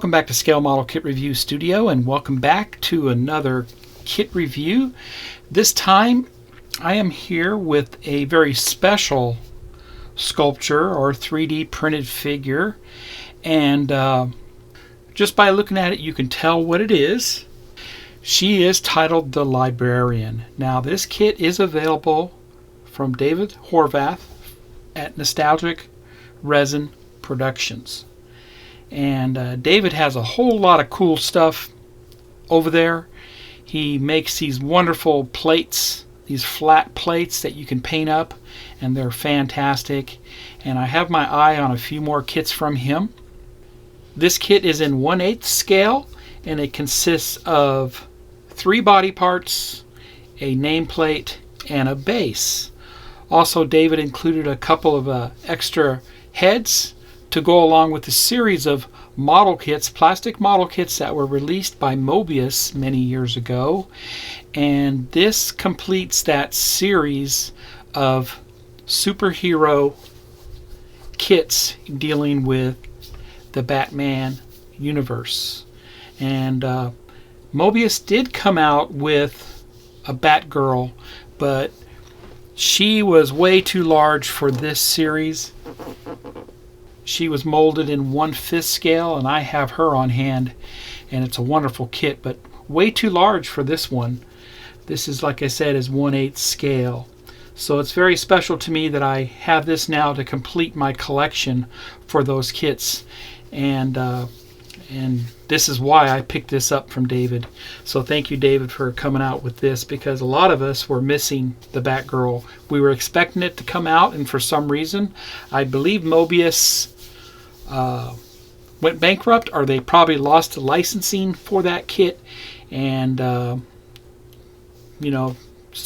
welcome back to Scale Model Kit Review Studio, and welcome back to another kit review. This time I am here with a very special sculpture or 3D printed figure, and just by looking at it you can tell what it is. She is titled the Librarian. Now this kit is available from David Horvath at Nostalgic Resin Productions. And David has a whole lot of cool stuff over there. He makes these wonderful plates, these flat plates that you can paint up, and they're fantastic. And I have my eye on a few more kits from him. This kit is in 1/8 scale, and it consists of 3 body parts, a nameplate, and a base. Also, David included a couple of extra heads to go along with a series of model kits, plastic model kits that were released by Mobius many years ago. And this completes that series of superhero kits dealing with the Batman universe. And Mobius did come out with a Batgirl, but she was way too large for this series. She was molded in 1/5 scale, and I have her on hand, and it's a wonderful kit, but way too large for this one. This is, like I said, is 1/8 scale. So it's very special to me that I have this now to complete my collection for those kits, and this is why I picked this up from David. So thank you, David, for coming out with this, because a lot of us were missing the Batgirl. We were expecting it to come out, and for some reason, I believe Mobius went bankrupt, or they probably lost the licensing for that kit, and so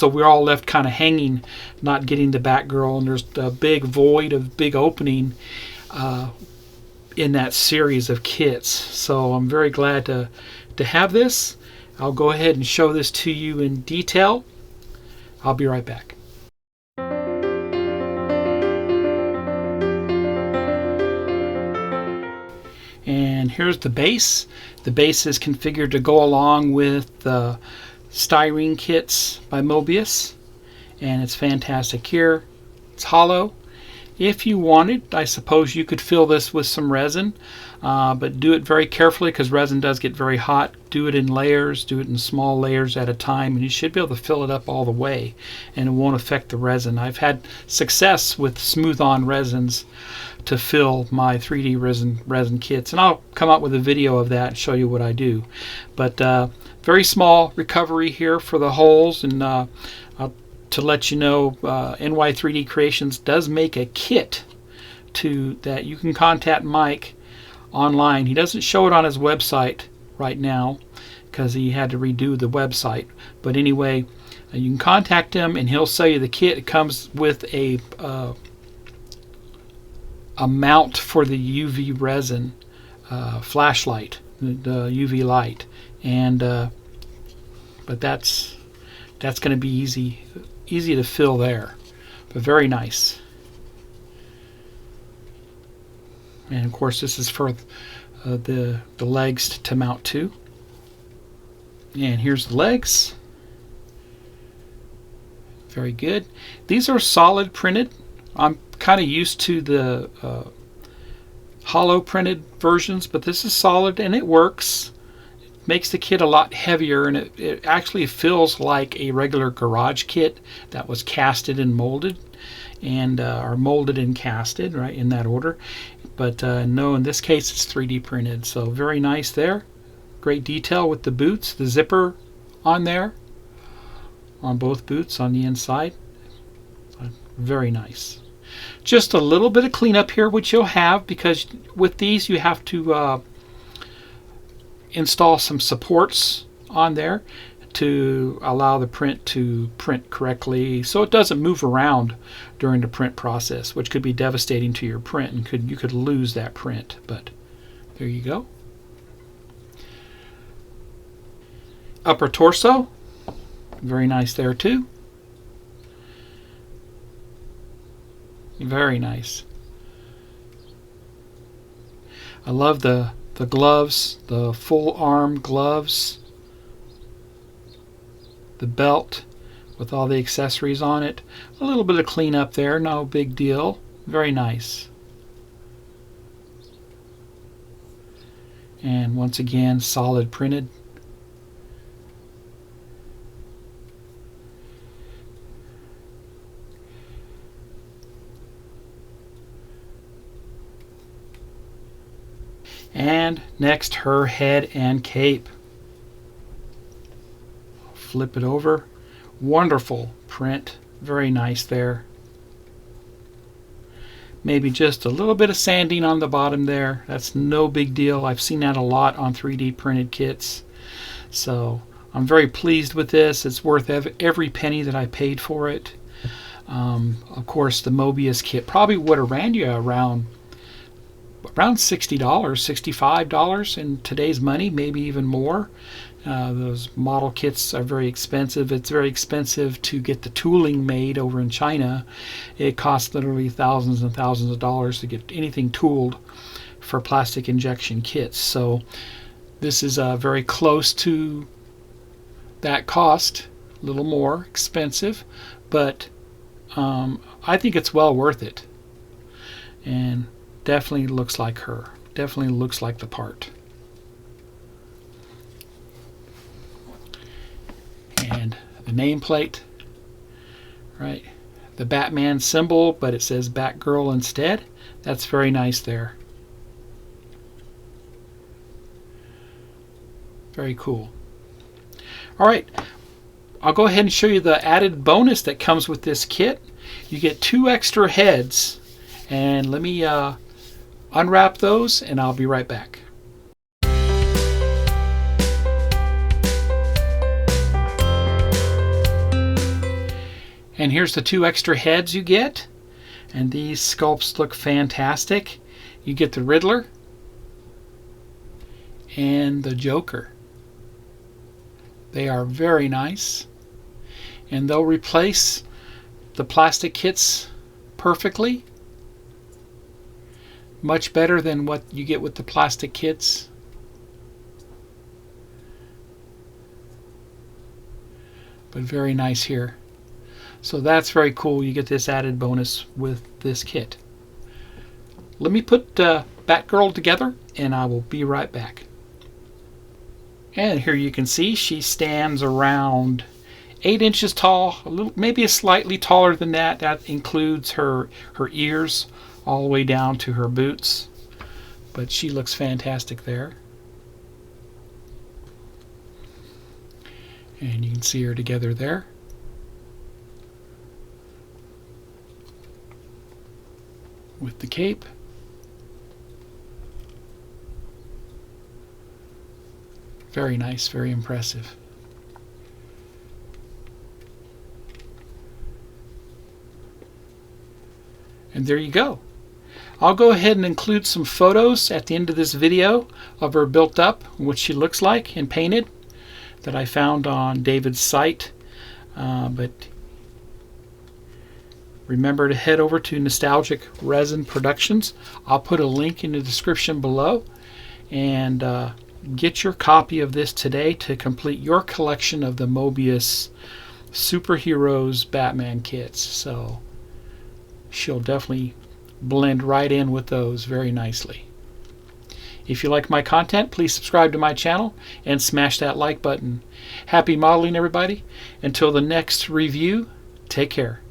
we're all left kind of hanging, not getting the Batgirl, and there's a big void, of big opening in that series of kits. So I'm very glad to have this. I'll go ahead and show this to you in detail. I'll be right back. And here's the base. The base is configured to go along with the styrene kits by Mobius, and it's fantastic here. It's hollow. If you wanted, I suppose you could fill this with some resin, but do it very carefully, because resin does get very hot. Do it in layers, do it in small layers at a time, and you should be able to fill it up all the way, and it won't affect the resin. I've had success with smooth-on resins to fill my 3D resin kits, and I'll come out with a video of that and show you what I do. But very small recovery here for the holes, and to let you know, NY3D Creations does make a kit that you can contact Mike online. He doesn't show it on his website right now because he had to redo the website. But anyway, you can contact him and he'll sell you the kit. It comes with a mount for the UV resin flashlight, the UV light, and but that's going to be easy to fill there, but very nice. And of course this is for the legs to mount to. And here's the legs. Very good. These are solid printed. I'm kind of used to the hollow printed versions, but this is solid and it works. Makes the kit a lot heavier, and it actually feels like a regular garage kit that was casted and molded, and or molded and casted, right, in that order. But no, in this case it's 3D printed, so very nice there. Great detail with the boots, the zipper on there, on both boots on the inside. Very nice. Just a little bit of cleanup here, which you'll have, because with these you have to install some supports on there to allow the print to print correctly, so it doesn't move around during the print process, which could be devastating to your print, and you could lose that print. But there you go. Upper torso, very nice there too. Very nice. I love the the gloves, the full arm gloves, the belt with all the accessories on it. A little bit of cleanup there, no big deal. Very nice. And once again, solid printed. And next, her head and cape. Flip it over. Wonderful print. Very nice there. Maybe just a little bit of sanding on the bottom there. That's no big deal. I've seen that a lot on 3D printed kits. So I'm very pleased with this. It's worth every penny that I paid for it. Of course, the Mobius kit probably would have ran you around $60, $65 in today's money, maybe even more. Those model kits are very expensive. It's very expensive to get the tooling made over in China. It costs literally thousands and thousands of dollars to get anything tooled for plastic injection kits. So this is very close to that cost, a little more expensive, but I think it's well worth it. And definitely looks like her. Definitely looks like the part. And the nameplate, right? The Batman symbol, but it says Batgirl instead. That's very nice there. Very cool. All right, I'll go ahead and show you the added bonus that comes with this kit. You get 2 extra heads, and let me unwrap those and I'll be right back. And here's the 2 extra heads you get, and these sculpts look fantastic. You get the Riddler and the Joker. They are very nice, and they'll replace the plastic kits perfectly. Much better than what you get with the plastic kits. But very nice here. So that's very cool. You get this added bonus with this kit. Let me put Batgirl together and I will be right back. And here you can see she stands around 8 inches tall, a little, maybe slightly taller than that. That includes her ears all the way down to her boots. But she looks fantastic there. And you can see her together there. With the cape. Very nice, very impressive. And there you go. I'll go ahead and include some photos at the end of this video of her built up, what she looks like and painted, that I found on David's site. But remember to head over to Nostalgic Resin Productions. I'll put a link in the description below, and get your copy of this today to complete your collection of the Mobius Superheroes Batman kits. So she'll definitely blend right in with those very nicely. If you like my content, please subscribe to my channel and smash that like button. Happy modeling, everybody. Until the next review, take care.